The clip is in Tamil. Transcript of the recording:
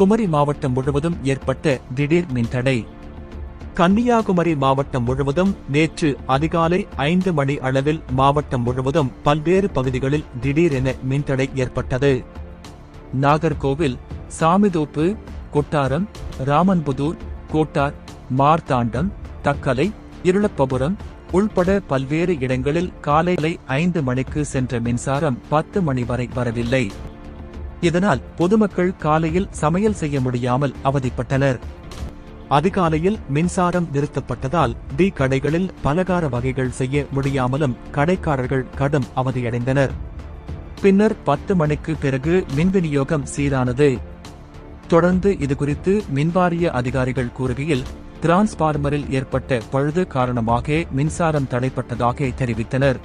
குமரி மாவட்டம் முழுவதும் ஏற்பட்ட திடீர் மின்தடை. கன்னியாகுமரி மாவட்டம் முழுவதும் நேற்று அதிகாலை 5 மணி அளவில் மாவட்டம் முழுவதும் பல்வேறு பகுதிகளில் திடீரென மின்தடை ஏற்பட்டது. நாகர்கோவில், சாமிதோப்பு, கொட்டாரம், ராமன்புதூர், கோட்டார், மார்த்தாண்டம், தக்கலை, இருளப்பபுரம் உள்பட பல்வேறு இடங்களில் காலை 5 மணிக்கு சென்ற மின்சாரம் 10 மணி வரை வரவில்லை. இதனால் பொதுமக்கள் காலையில் சமையல் செய்ய முடியாமல் அவதிப்பட்டனர். அதிகாலையில் மின்சாரம் நிறுத்தப்பட்டதால் டீ கடைகளில் பலகார வகைகள் செய்ய முடியாமலும் கடைக்காரர்கள் கடும் அவதியடைந்தனர். பின்னர் 10 மணிக்கு பிறகு மின் விநியோகம் சீரானது. தொடர்ந்து இதுகுறித்து மின்வாரிய அதிகாரிகள் கூறுகையில், டிரான்ஸ்பார்மரில் ஏற்பட்ட பழுது காரணமாக மின்சாரம் தடைப்பட்டதாக தெரிவித்தனர்.